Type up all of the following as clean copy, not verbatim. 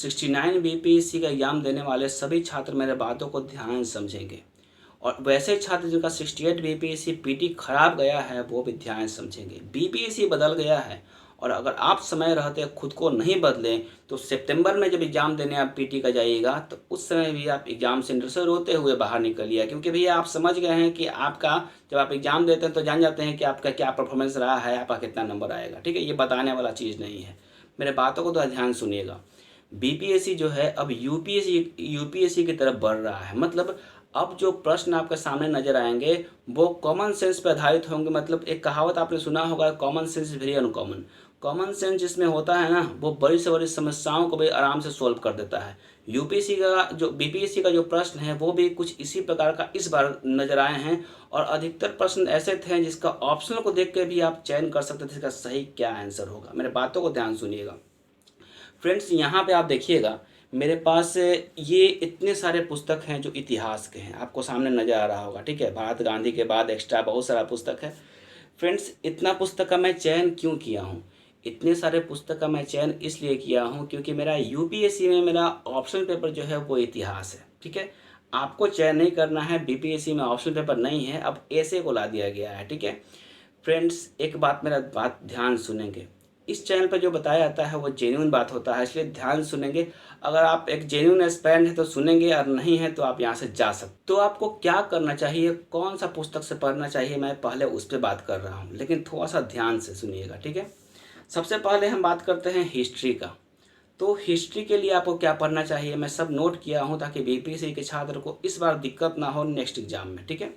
69 BPSC का exam देने वाले सभी छात्र मेरे बातों को ध्यान से समझेंगे, और वैसे छात्र जिनका 68 बीपीएससी पीटी खराब गया है वो भी ध्यान से समझेंगे। बीपीएससी बदल गया है, और अगर आप समय रहते खुद को नहीं बदलें तो सितंबर में जब एग्ज़ाम देने आप पीटी का जाइएगा तो उस समय भी आप एग्ज़ाम सेंटर से रोते हुए बाहर निकलिए, क्योंकि भैया आप समझ गए हैं कि आपका जब आप एग्ज़ाम देते हैं तो जान जाते हैं कि आपका क्या परफॉर्मेंस रहा है, आपका कितना नंबर आएगा। ठीक है, ये बताने वाला चीज़ नहीं है। मेरे बातों को तो ध्यान सुनिएगा। बीपीएससी जो है अब यूपीएससी की तरफ बढ़ रहा है। मतलब अब जो प्रश्न आपके सामने नजर आएंगे वो कॉमन सेंस पर आधारित होंगे। मतलब एक कहावत आपने सुना होगा, common sense is very uncommon. Common sense जिसमें होता है ना, वो बड़ी से बड़ी समस्याओं को भी आराम से सॉल्व कर देता है। यूपीएससी का जो बीपीएससी का जो प्रश्न है वो भी कुछ इसी प्रकार का इस बार नजर आए हैं, और अधिकतर प्रश्न ऐसे थे जिसका ऑप्शनल को देख के भी आप चयन कर सकते थे इसका सही क्या आंसर होगा। मेरे बातों को ध्यान सुनिएगा फ्रेंड्स। यहाँ पे आप देखिएगा मेरे पास ये इतने सारे पुस्तक हैं जो इतिहास के हैं, आपको सामने नज़र आ रहा होगा। ठीक है, भारत गांधी के बाद एक्स्ट्रा बहुत सारा पुस्तक है। फ्रेंड्स, इतना पुस्तक का मैं चयन क्यों किया हूँ? इतने सारे पुस्तक का मैं चयन इसलिए किया हूँ क्योंकि मेरा यूपीएससी में मेरा ऑप्शन पेपर जो है वो इतिहास है। ठीक है, आपको चयन नहीं करना है, बीपीएससी में ऑप्शन पेपर नहीं है, अब ऐसे को ला दिया गया है। ठीक है फ्रेंड्स, एक मेरा बात ध्यान सुनेंगे। इस चैनल पर जो बताया जाता है वो जेन्युइन बात होता है, इसलिए ध्यान सुनेंगे। अगर आप एक जेन्युइन एस्पिरेंट है तो सुनेंगे, और नहीं है तो आप यहाँ से जा सकते। तो आपको क्या करना चाहिए, कौन सा पुस्तक से पढ़ना चाहिए, मैं पहले उस पर बात कर रहा हूँ, लेकिन थोड़ा सा ध्यान से सुनिएगा। ठीक है, सबसे पहले हम बात करते हैं हिस्ट्री का। तो हिस्ट्री के लिए आपको क्या पढ़ना चाहिए मैं सब नोट किया हूँ, ताकि बीपीएससी के छात्र को इस बार दिक्कत ना हो नेक्स्ट एग्जाम में। ठीक है,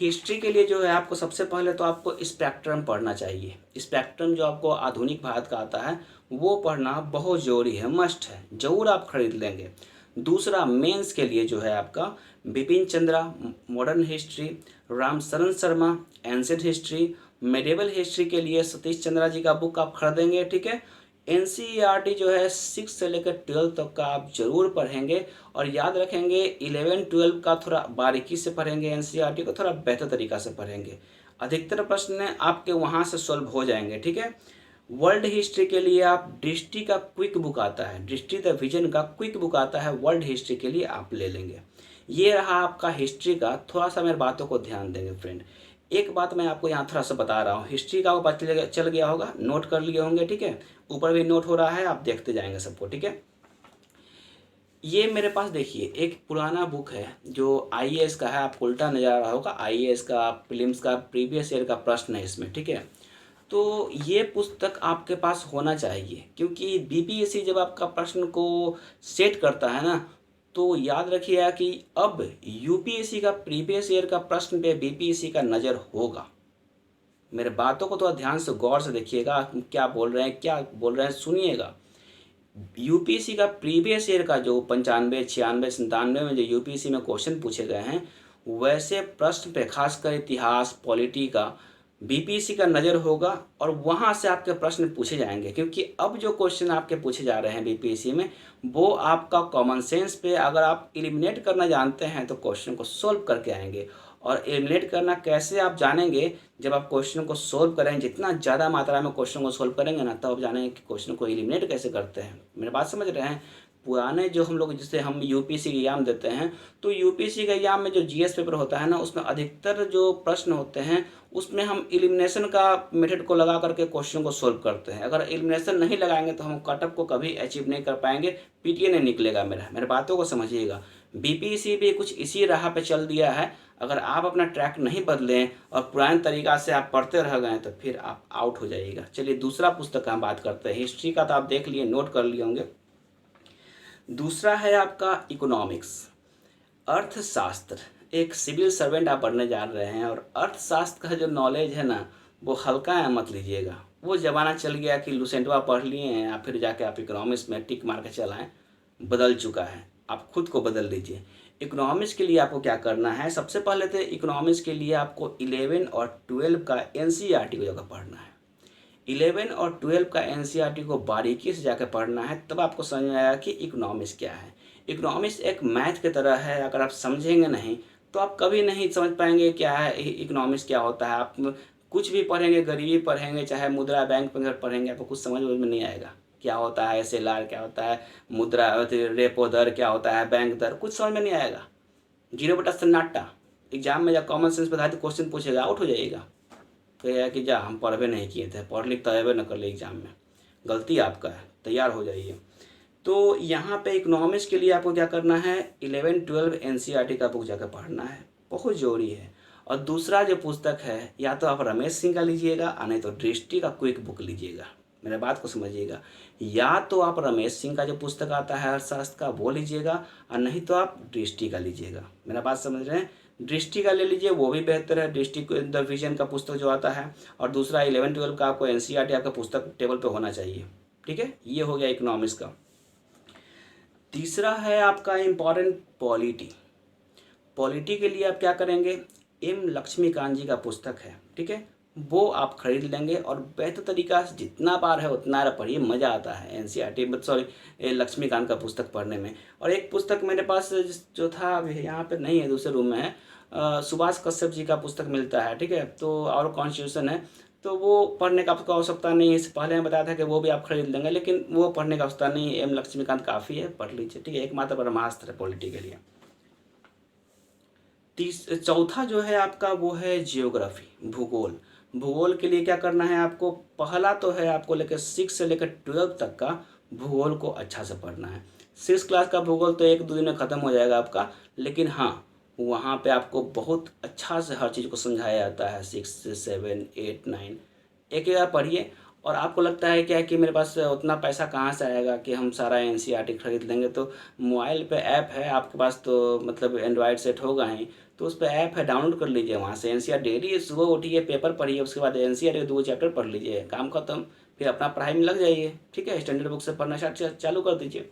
हिस्ट्री के लिए जो है आपको सबसे पहले तो आपको स्पेक्ट्रम पढ़ना चाहिए। स्पेक्ट्रम जो आपको आधुनिक भारत का आता है वो पढ़ना बहुत ज़रूरी है, मस्ट है, ज़रूर आप खरीद लेंगे। दूसरा, मेंस के लिए जो है आपका Bipin Chandra modern history, Ramsharan Sharma ancient history, medieval history के लिए सतीश चंद्रा जी का बुक आप खरीदेंगे। ठीक है, एनसीईआरटी जो है 6 से लेकर 12 तक का आप जरूर पढ़ेंगे, और याद रखेंगे 11-12 का थोड़ा बारीकी से पढ़ेंगे, एनसीईआरटी को थोड़ा बेहतर तरीका से पढ़ेंगे, अधिकतर प्रश्न आपके वहाँ से सॉल्व हो जाएंगे। ठीक है, वर्ल्ड हिस्ट्री के लिए आप दृष्टि का क्विक बुक आता है, दृष्टि द विजन का क्विक बुक आता है, वर्ल्ड हिस्ट्री के लिए आप ले लेंगे। ये रहा आपका हिस्ट्री का। थोड़ा सा मेरी बातों को ध्यान देंगे फ्रेंड। एक बात मैं आपको यहाँ थोड़ा सा बता रहा हूँ, हिस्ट्री का आपको पता चल गया होगा, नोट कर लिए होंगे। ठीक है, ऊपर भी नोट हो रहा है, आप देखते जाएंगे सबको। ठीक है, ये मेरे पास देखिए एक पुराना बुक है जो आईएएस का है, आपको उल्टा नजर आ रहा होगा, आईएएस का प्रीलिम्स का प्रीवियस ईयर का प्रश्न है इसमें। ठीक है, तो ये पुस्तक आपके पास होना चाहिए, क्योंकि बीपीएससी जब आपका प्रश्न को सेट करता है ना, तो याद रखिएगा कि अब यूपीएससी का प्रीवियस ईयर का प्रश्न पे बीपीएससी का नज़र होगा। मेरे बातों को थोड़ा ध्यान से गौर से देखिएगा, क्या बोल रहे हैं सुनिएगा। यूपीएससी का प्रीवियस ईयर का जो 95, 96, 97 में जो यूपीएससी में क्वेश्चन पूछे गए हैं, वैसे प्रश्न पे खासकर इतिहास पॉलिटी का बीपीएससी का नज़र होगा, और वहाँ से आपके प्रश्न पूछे जाएंगे। क्योंकि अब जो क्वेश्चन आपके पूछे जा रहे हैं बीपीएससी में, वो आपका कॉमन सेंस पे अगर आप एलिमिनेट करना जानते हैं तो क्वेश्चन को सोल्व करके आएंगे। और एलिमिनेट करना कैसे आप जानेंगे, जब आप क्वेश्चन को सोल्व करेंगे, जितना ज़्यादा मात्रा में क्वेश्चन को सोल्व करेंगे ना, तब आप जानेंगे कि क्वेश्चन को एलिमिनेट कैसे करते हैं। मेरी बात समझ रहे हैं? पुराने जो हम लोग जिससे हम यूपीएससी के एग्जाम देते हैं, तो यूपीएससी के एग्जाम में जो जीएस पेपर होता है ना, उसमें अधिकतर जो प्रश्न होते हैं उसमें हम एलिमिनेशन का मेथड को लगा करके क्वेश्चन को सोल्व करते हैं। अगर एलिमिनेशन नहीं लगाएंगे तो हम कटअप को कभी अचीव नहीं कर पाएंगे, पीटीए नहीं निकलेगा मेरे बातों को समझिएगा। बीपीएससी भी कुछ इसी राह पे चल दिया है। अगर आप अपना ट्रैक नहीं बदलें और पुराने तरीका से आप पढ़ते रह गए तो फिर आप आउट हो जाइएगा। चलिए दूसरा पुस्तक का हम बात करते हैं। हिस्ट्री का तो आप देख लिए, नोट कर लिए होंगे। दूसरा है आपका इकोनॉमिक्स, अर्थशास्त्र। एक सिविल सर्वेंट आप पढ़ने जा रहे हैं, और अर्थशास्त्र का जो नॉलेज है ना, वो हल्का है मत लीजिएगा। वो ज़माना चल गया कि लुसेंटवा पढ़ लिए हैं या फिर जाके आप इकोनॉमिक्स में टिक मार के चलाएँ, बदल चुका है। आप खुद को बदल लीजिए। इकोनॉमिक्स के लिए आपको क्या करना है, सबसे पहले तो इकोनॉमिक्स के लिए आपको 11 और 12 का एनसीईआरटी को जगह पढ़ना है। 11 और 12 का एनसीईआरटी को बारीकी से जाकर पढ़ना है, तब आपको समझ में आएगा कि इकोनॉमिक्स क्या है। इकोनॉमिक्स एक मैथ की तरह है, अगर आप समझेंगे नहीं तो आप कभी नहीं समझ पाएंगे क्या है इकोनॉमिक्स क्या होता है। आप कुछ भी पढ़ेंगे, गरीबी पढ़ेंगे, चाहे मुद्रा बैंक पर पढ़ेंगे, आपको कुछ समझ में नहीं आएगा। क्या होता है SLR, क्या होता है मुद्रा रेपो दर, क्या होता है बैंक दर, कुछ समझ में नहीं आएगा। 0/सन्नाटा। एग्जाम में जब कॉमन सेंस बताए तो क्वेश्चन पूछेगा, आउट हो जाइएगा। तो यह है कि जा हम पढ़वे नहीं किए थे, पढ़ लिख तैयार न कर ले एग्जाम में, गलती आपका है, तैयार हो जाइए। तो यहाँ पे इकोनॉमिक्स के लिए आपको क्या करना है, 11-12 NCERT का बुक जाकर पढ़ना है, बहुत ज़रूरी है। और दूसरा जो पुस्तक है, या तो आप रमेश सिंह का लीजिएगा और नहीं तो दृष्टि का क्विक बुक लीजिएगा। मेरे बात को समझिएगा, या तो आप रमेश सिंह का जो पुस्तक आता है अर्थशास्त्र का वो लीजिएगा, और नहीं तो आप दृष्टि का लीजिएगा। मेरा बात समझ रहे हैं, दृष्टि का ले लीजिए, वो भी बेहतर है। दृष्टि द विजन का पुस्तक जो आता है, और दूसरा 11-12 का आपको NCERT आपका पुस्तक टेबल पे होना चाहिए। ठीक है, ये हो गया इकोनॉमिक्स का। तीसरा है आपका इम्पॉर्टेंट पॉलिटी। पॉलिटी के लिए आप क्या करेंगे, M लक्ष्मीकांत जी का पुस्तक है, ठीक है, वो आप खरीद लेंगे और बेहतर तरीका से जितना बार है उतना पढ़िए, मज़ा आता है NCERT सॉरी लक्ष्मीकांत का पुस्तक पढ़ने में। और एक पुस्तक मेरे पास जो था यहाँ पे नहीं है, दूसरे रूम में है, सुभाष कश्यप जी का पुस्तक मिलता है, ठीक है, तो और कॉन्स्टिट्यूशन है, तो वो पढ़ने का आपको आवश्यकता नहीं है। इससे पहले मैं बताया था कि वो भी आप खरीद लेंगे, लेकिन वो पढ़ने का आवश्यकता नहीं है, M लक्ष्मीकांत काफ़ी है, पढ़ लीजिए, ठीक है, एकमात्र ब्रह्मास्त्र है पॉलिटी के लिए। चौथा जो है आपका वो है जियोग्राफी, भूगोल। भूगोल के लिए क्या करना है आपको, पहला तो है आपको लेकर 6 से लेकर 12 तक का भूगोल को अच्छा से पढ़ना है। 6 क्लास का भूगोल तो 1-2 दिन में ख़त्म हो जाएगा आपका, लेकिन हाँ वहाँ पे आपको बहुत अच्छा से हर चीज़ को समझाया जाता है। 6, 7, 8, 9 एक एक पढ़िए। और आपको लगता है क्या कि मेरे पास उतना पैसा कहाँ से आएगा कि हम सारा NCERT खरीद लेंगे, तो मोबाइल पे ऐप है आपके पास, तो मतलब एंड्रॉयड सेट होगा ही, तो उस पर ऐप है, डाउनलोड कर लीजिए, वहाँ से NCERT डेली सुबह उठिए, पेपर पढ़िए, उसके बाद NCERT के 2 चैप्टर पढ़ लीजिए, काम खत्म, फिर अपना पढ़ाई में लग जाइए। ठीक है, स्टैंडर्ड बुक से पढ़ना चालू कर दीजिए।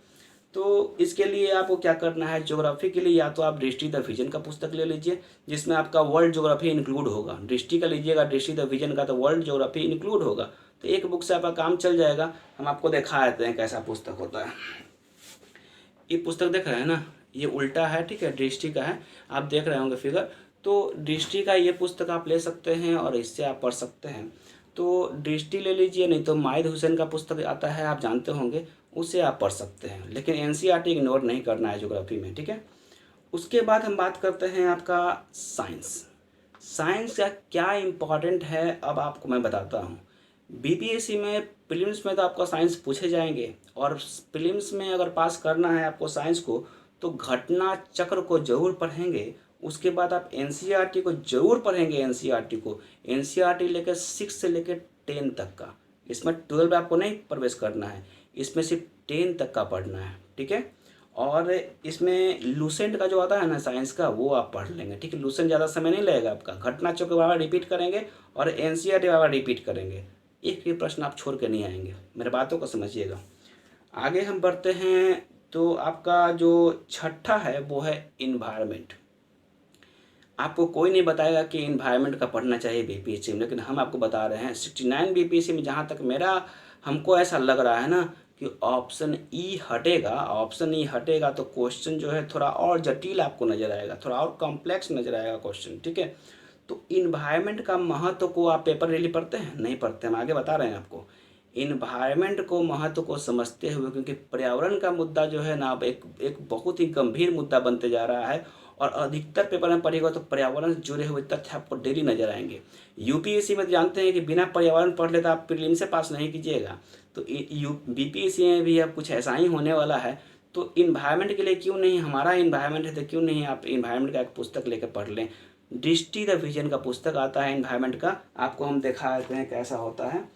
तो इसके लिए आपको क्या करना है, ज्योग्राफी के लिए या तो आप दृष्टि द विजन का पुस्तक ले लीजिए, जिसमें आपका वर्ल्ड ज्योग्राफी इंक्लूड होगा। दृष्टि का लीजिएगा, दृष्टि द विजन का, तो वर्ल्ड ज्योग्राफी इंक्लूड होगा, तो एक बुक से आपका काम चल जाएगा। हम आपको दिखा देते हैं कैसा पुस्तक होता है। ये पुस्तक देख रहे हैं ना, ये उल्टा है, ठीक है, दृष्टि का है, आप देख रहे होंगे फिगर। तो दृष्टि का ये पुस्तक आप ले सकते हैं और इससे आप पढ़ सकते हैं। तो दृष्टि ले लीजिए, नहीं तो माहिद हुसैन का पुस्तक आता है, आप जानते होंगे, उसे आप पढ़ सकते हैं, लेकिन NCERT इग्नोर नहीं करना है ज्योग्राफी में, ठीक है। उसके बाद हम बात करते हैं आपका साइंस। साइंस का क्या इम्पोर्टेंट है अब आपको मैं बताता हूँ। BPSC में प्रीलिम्स में तो आपका साइंस पूछे जाएंगे, और प्रीलिम्स में अगर पास करना है आपको साइंस को, तो घटना चक्र को जरूर पढ़ेंगे। उसके बाद आप NCERT को जरूर पढ़ेंगे। NCERT लेकर 6 से लेकर 10 तक का, इसमें 12 आपको नहीं प्रवेश करना है, इसमें सिर्फ 10 तक का पढ़ना है, ठीक है। और इसमें लूसेंट का जो आता है ना साइंस का, वो आप पढ़ लेंगे, ठीक है। लूसेंट ज़्यादा समय नहीं लगेगा आपका, घटना चक्र बार रिपीट करेंगे और NCERT बार रिपीट करेंगे, एक भी प्रश्न आप छोड़ के नहीं आएंगे, मेरे बातों को समझिएगा। आगे हम बढ़ते हैं, तो आपका जो छठा है वो है इन्वायरमेंट। आपको कोई नहीं बताएगा कि इन्वायरमेंट का पढ़ना चाहिए BPSC में, लेकिन हम आपको बता रहे हैं 69 BPSC में, जहाँ तक मेरा हमको ऐसा लग रहा है ना कि ऑप्शन E हटेगा। ऑप्शन E हटेगा तो क्वेश्चन जो है थोड़ा और जटिल आपको नज़र आएगा, थोड़ा और कॉम्प्लेक्स नज़र आएगा क्वेश्चन, ठीक है। तो इन्वायरमेंट का महत्व को आप पेपर रिली पढ़ते हैं, नहीं पढ़ते, हम आगे बता रहे हैं आपको। इन्वायरमेंट को महत्व को समझते हुए, क्योंकि पर्यावरण का मुद्दा जो है ना अब एक बहुत ही गंभीर मुद्दा बनते जा रहा है, और अधिकतर पेपर में पढ़ेगा तो पर्यावरण से जुड़े हुए तथ्य आपको डेली नजर आएंगे। UPSC में जानते हैं कि बिना पर्यावरण पढ़ ले तो आप प्रीलिम से पास नहीं कीजिएगा, तो BPSC में भी अब कुछ ऐसा ही होने वाला है। तो इन्वायरमेंट के लिए क्यों नहीं, हमारा इन्वायरमेंट है तो क्यों नहीं आप इन्वायरमेंट का एक पुस्तक लेकर पढ़ लें। दृष्टि द विजन का पुस्तक आता है इन्वायरमेंट का, आपको हम दिखा देते हैं कैसा होता है।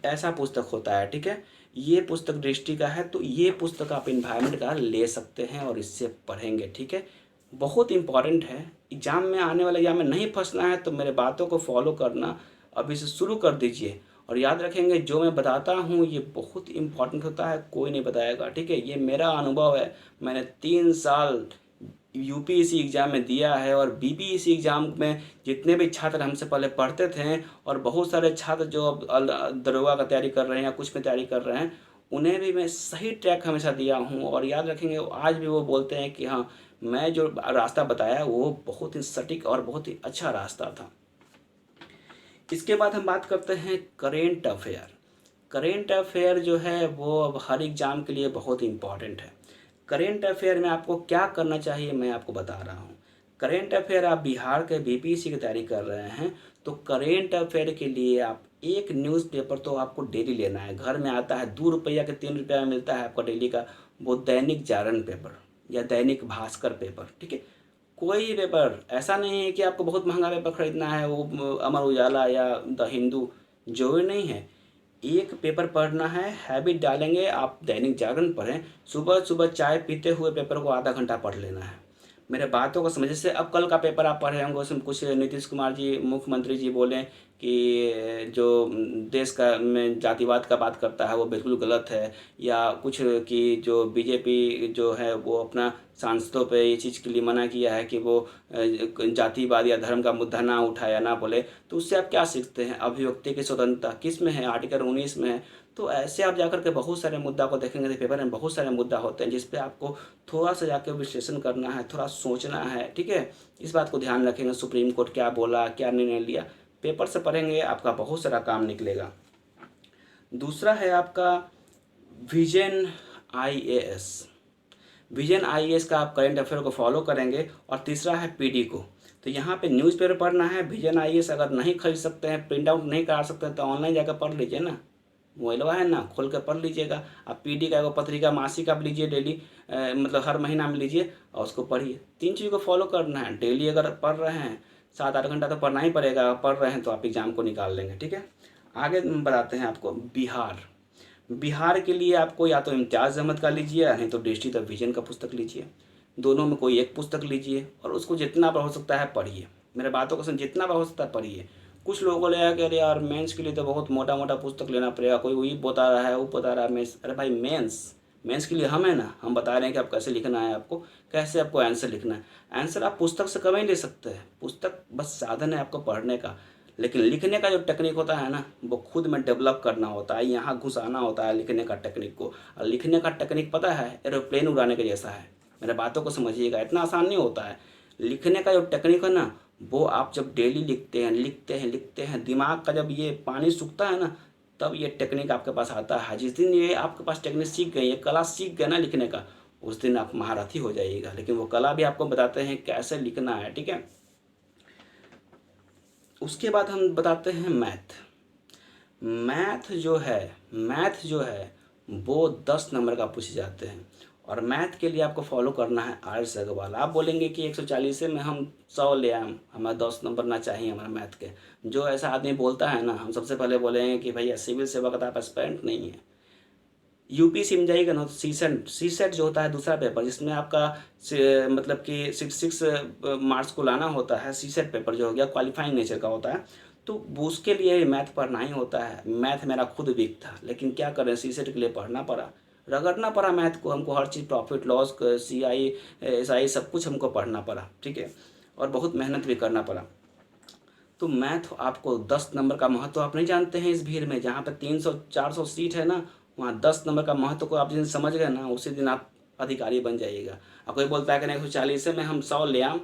ऐसा पुस्तक होता है, ठीक है, ये पुस्तक दृष्टि का है, तो ये पुस्तक आप इन्वायरमेंट का ले सकते हैं और इससे पढ़ेंगे, ठीक है। बहुत इंपॉर्टेंट है, एग्ज़ाम में आने वाले एग्जाम में नहीं फंसना है तो मेरे बातों को फॉलो करना अभी से शुरू कर दीजिए। और याद रखेंगे जो मैं बताता हूँ ये बहुत इंपॉर्टेंट होता है, कोई नहीं बताएगा, ठीक है। ये मेरा अनुभव है, मैंने 3 साल UPSC एग्ज़ाम में दिया है, और BPSC एग्ज़ाम में जितने भी छात्र हमसे पहले पढ़ते थे, और बहुत सारे छात्र जो अब दरोगा का तैयारी कर रहे हैं या कुछ में तैयारी कर रहे हैं, उन्हें भी मैं सही ट्रैक हमेशा दिया हूँ। और याद रखेंगे आज भी वो बोलते हैं कि हाँ, मैं जो रास्ता बताया वो बहुत ही सटीक और बहुत ही अच्छा रास्ता था। इसके बाद हम बात करते हैं करेंट अफेयर। करेंट अफेयर जो है वो अब हर एग्ज़ाम के लिए बहुत इम्पॉर्टेंट है। करेंट अफेयर में आपको क्या करना चाहिए मैं आपको बता रहा हूँ। करेंट अफेयर आप बिहार के बीपीएससी की तैयारी कर रहे हैं तो करेंट अफेयर के लिए आप एक न्यूज़पेपर तो आपको डेली लेना है। घर में आता है 2 रुपया के 3 रुपया में मिलता है आपका डेली का, वो दैनिक जागरण पेपर या दैनिक भास्कर पेपर, ठीक है। कोई पेपर ऐसा नहीं है कि आपको बहुत महंगा पेपर खरीदना है, वो अमर उजाला या द हिंदू, जो भी नहीं है। एक पेपर पढ़ना है, हैबिट डालेंगे आप, दैनिक जागरण पढ़ें, सुबह सुबह चाय पीते हुए पेपर को आधा घंटा पढ़ लेना है। मेरे बातों को समझ, जैसे अब कल का पेपर आप पढ़े होंगे, उसमें कुछ नीतीश कुमार जी मुख्यमंत्री जी बोले कि जो देश का में जातिवाद का बात करता है वो बिल्कुल गलत है, या कुछ कि जो बीजेपी जो है वो अपना सांसदों पे ये चीज़ के लिए मना किया है कि वो जातिवाद या धर्म का मुद्दा ना उठाया ना बोले। तो उससे आप क्या सीखते हैं? अभिव्यक्ति की स्वतंत्रता किस में है? आर्टिकल 19 में है। तो ऐसे आप जाकर के बहुत सारे मुद्दा को देखेंगे तो पेपर में बहुत सारे मुद्दा होते हैं जिस पे आपको थोड़ा सा जाकर विश्लेषण करना है, थोड़ा सोचना है, ठीक है। इस बात को ध्यान रखेंगे, सुप्रीम कोर्ट क्या बोला, क्या निर्णय लिया, पेपर से पढ़ेंगे आपका बहुत सारा काम निकलेगा। दूसरा है आपका विजन आईएएस। विजन आईएएस का आप करंट अफेयर को फॉलो करेंगे। और तीसरा है पीडी को। तो यहाँ पे न्यूज़पेपर पढ़ना है। विजन आईएएस अगर नहीं खरीद सकते हैं, प्रिंट आउट नहीं करा सकते हैं, तो ऑनलाइन जाकर पढ़ लीजिए ना, मोबाइलवा है ना, खोल कर पढ़ लीजिएगा। आप पीडी का एगो पत्रिका मासिक आप लीजिए डेली, मतलब हर महीना में लीजिए और उसको पढ़िए। 3 चीज़ को फॉलो करना है डेली। अगर पढ़ रहे हैं 7-8 घंटा तो पढ़ना ही पड़ेगा, अगर पढ़ रहे हैं तो आप एग्ज़ाम को निकाल लेंगे, ठीक है। आगे बताते हैं आपको बिहार। बिहार के लिए आपको या तो इम्तियाज़ अहमद का लीजिए, नहीं तो दृष्टि द विजन का पुस्तक लीजिए। दोनों में कोई एक पुस्तक लीजिए और उसको जितना बार हो सकता है पढ़िए। मेरे बातों को सुन, जितना बार हो सकता है पढ़िए। कुछ लोगों को लगा कि अरे यार मेंस के लिए तो बहुत मोटा मोटा पुस्तक लेना पड़ेगा, कोई वही बता रहा है वो बता रहा है मेंस। अरे भाई मेंस मेंस के लिए हम है ना, हम बता रहे हैं कि आप कैसे लिखना है, आपको कैसे आपको आंसर लिखना है। आंसर आप पुस्तक से कभी नहीं ले सकते हैं, पुस्तक बस साधन है आपको पढ़ने का। लेकिन लिखने का जो टेक्निक होता है ना, वो खुद में डेवलप करना होता है, यहाँ घुसाना होता है लिखने का टेक्निक को। और लिखने का टेक्निक पता है, एरोप्लेन उड़ाने के जैसा है। मेरे बातों को समझिएगा, इतना आसान नहीं होता है। लिखने का जो टेक्निक है ना, वो आप जब डेली लिखते हैं लिखते हैं लिखते हैं, दिमाग का जब ये पानी सूखता है ना, तब ये टेक्निक आपके पास आता है। जिस दिन ये आपके पास टेक्निक सीख गए, ये कला सीख गए ना लिखने का, उस दिन आप महारथी हो जाइएगा। लेकिन वो कला भी आपको बताते हैं कैसे लिखना है, ठीक है। उसके बाद हम बताते हैं मैथ। मैथ जो है वो 10 नंबर का पूछे जाते हैं। और मैथ के लिए आपको फॉलो करना है आर्यस अग्रवाल। आप बोलेंगे कि 140 में हम 100 ले आए, हमें 10 नंबर ना चाहिए हमारा मैथ के। जो ऐसा आदमी बोलता है ना, हम सबसे पहले बोलेंगे कि भैया सिविल सेवा का तो आप एस्पिरेंट नहीं है। यूपीएससी में जाइएगा ना तो सी सेट जो होता है दूसरा पेपर, जिसमें आपका मतलब कि 66 मार्क्स को लाना होता है। सी सेट पेपर जो हो गया क्वालिफाइंग नेचर का होता है, तो उसके लिए मैथ पढ़ना ही होता है। मैथ मेरा खुद वीक था, लेकिन क्या करें, सी सेट के लिए पढ़ना पड़ा, रगड़ना पड़ा मैथ को हमको। हर चीज़ प्रॉफिट लॉस CI SI सब कुछ हमको पढ़ना पड़ा, ठीक है। और बहुत मेहनत भी करना पड़ा। तो मैथ आपको 10 नंबर का महत्व आप नहीं जानते हैं। इस भीड़ में जहाँ पे 300-400 सीट है ना, वहाँ 10 नंबर का महत्व को आप जिस दिन समझ गए ना, उसी दिन आप अधिकारी बन जाइएगा। और कोई बोलता है कि नहीं 140 में हम 100 ले आम,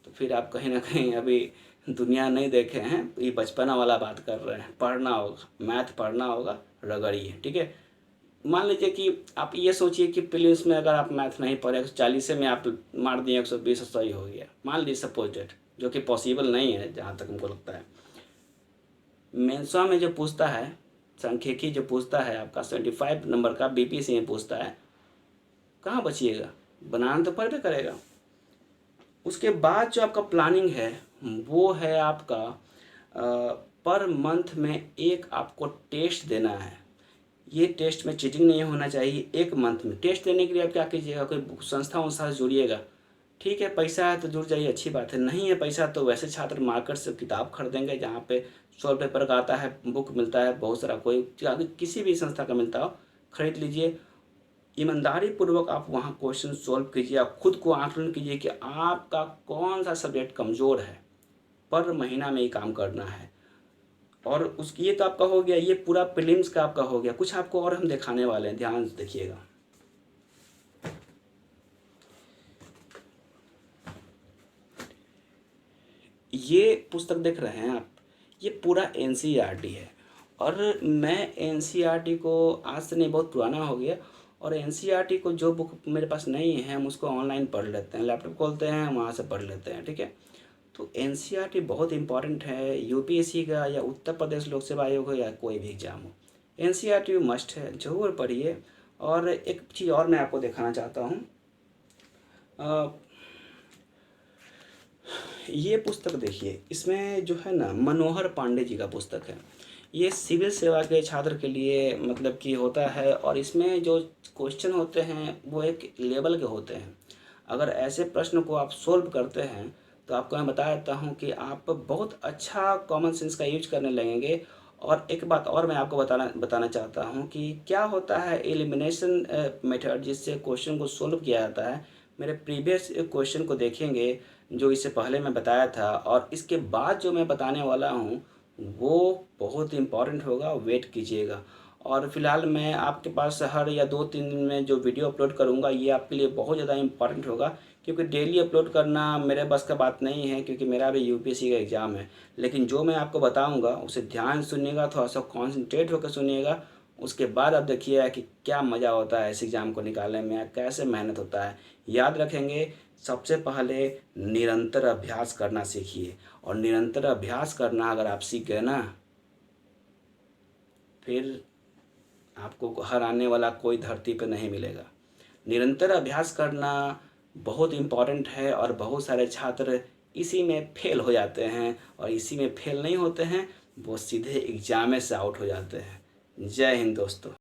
तो फिर आप कहीं ना कहीं अभी दुनिया नहीं देखे हैं, ये बचपना वाला बात कर रहे हैं। पढ़ना होगा, मैथ पढ़ना होगा, रगड़िए, ठीक है। मान लीजिए कि आप ये सोचिए कि प्रीलिम्स में अगर आप मैथ नहीं पढ़े, 140 में आप मार दिए 120 सही हो गया, मान लीजिए सपोज डेट, जो कि पॉसिबल नहीं है जहाँ तक हमको लगता है। मेंसवा में जो पूछता है, सांख्यिकी जो पूछता है आपका 75 नंबर का, बीपीएससी में पूछता है, कहाँ बचिएगा, बनाना तो पड़बे करेगा। उसके बाद जो आपका प्लानिंग है वो है आपका पर मंथ में एक आपको टेस्ट देना है। ये टेस्ट में चीटिंग नहीं होना चाहिए। एक मंथ में टेस्ट देने के लिए आप क्या कीजिएगा, कोई संस्था से जुड़िएगा, ठीक है। पैसा है तो जुड़ जाइए, अच्छी बात है। नहीं है पैसा तो वैसे छात्र मार्केट से किताब खरीदेंगे, जहाँ पे सॉल्व पेपर का आता है, बुक मिलता है बहुत सारा, कोई किसी भी संस्था का मिलता हो, खरीद लीजिए। ईमानदारी पूर्वक आप वहाँ क्वेश्चन सॉल्व कीजिए। आप खुद को आकलन कीजिए कि आपका कौन सा सब्जेक्ट कमज़ोर है, पर महीना में ही काम करना है। और उसकी ये तो आपका हो गया, ये पूरा प्रीलिम्स का आपका हो गया। कुछ आपको और हम दिखाने वाले हैं, ध्यान से देखिएगा। ये पुस्तक देख रहे हैं आप, ये पूरा NCERT है। और मैं एनसीईआरटी को आज से नहीं, बहुत पुराना हो गया, और एनसीईआरटी को जो बुक मेरे पास नहीं है हम उसको ऑनलाइन पढ़ लेते हैं, लैपटॉप खोलते हैं वहाँ से पढ़ लेते हैं, ठीक है। तो एनसीईआरटी बहुत इंपॉर्टेंट है, यूपीएससी का या उत्तर प्रदेश लोक सेवा आयोग हो या कोई भी एग्ज़ाम हो, एनसीईआरटी मस्ट है, ज़रूर पढ़िए। और एक चीज़ और मैं आपको दिखाना चाहता हूँ, ये पुस्तक देखिए, इसमें जो है ना मनोहर पांडे जी का पुस्तक है। ये सिविल सेवा के छात्र के लिए मतलब कि होता है, और इसमें जो क्वेश्चन होते हैं वो एक लेवल के होते हैं। अगर ऐसे प्रश्न को आप सोल्व करते हैं तो आपको मैं बता देता हूँ कि आप बहुत अच्छा कॉमन सेंस का यूज करने लगेंगे। और एक बात और मैं आपको बताना चाहता हूँ कि क्या होता है एलिमिनेशन मेथड, जिससे क्वेश्चन को सोल्व किया जाता है। मेरे प्रीवियस क्वेश्चन को देखेंगे जो इससे पहले मैं बताया था, और इसके बाद जो मैं बताने वाला हूँ वो बहुत इम्पॉर्टेंट होगा, वेट कीजिएगा। और फिलहाल मैं आपके पास हर या 2-3 दिन में जो वीडियो अपलोड करूँगा ये आपके लिए बहुत ज़्यादा इम्पॉर्टेंट होगा, क्योंकि डेली अपलोड करना मेरे बस का बात नहीं है, क्योंकि मेरा भी यूपीएससी का एग्ज़ाम है। लेकिन जो मैं आपको बताऊँगा उसे ध्यान से सुनिएगा, थोड़ा सा कॉन्सेंट्रेट होकर सुनिएगा। उसके बाद आप देखिएगा कि क्या मज़ा होता है इस एग्ज़ाम को निकालने में, कैसे मेहनत होता है। याद रखेंगे, सबसे पहले निरंतर अभ्यास करना सीखिए, और निरंतर अभ्यास करना अगर आप सीख गए ना, फिर आपको हराने वाला कोई धरती पर नहीं मिलेगा। निरंतर अभ्यास करना बहुत इम्पॉर्टेंट है, और बहुत सारे छात्र इसी में फेल हो जाते हैं, और इसी में फेल नहीं होते हैं, वो सीधे एग्जाम से आउट हो जाते हैं। जय हिंद दोस्तों।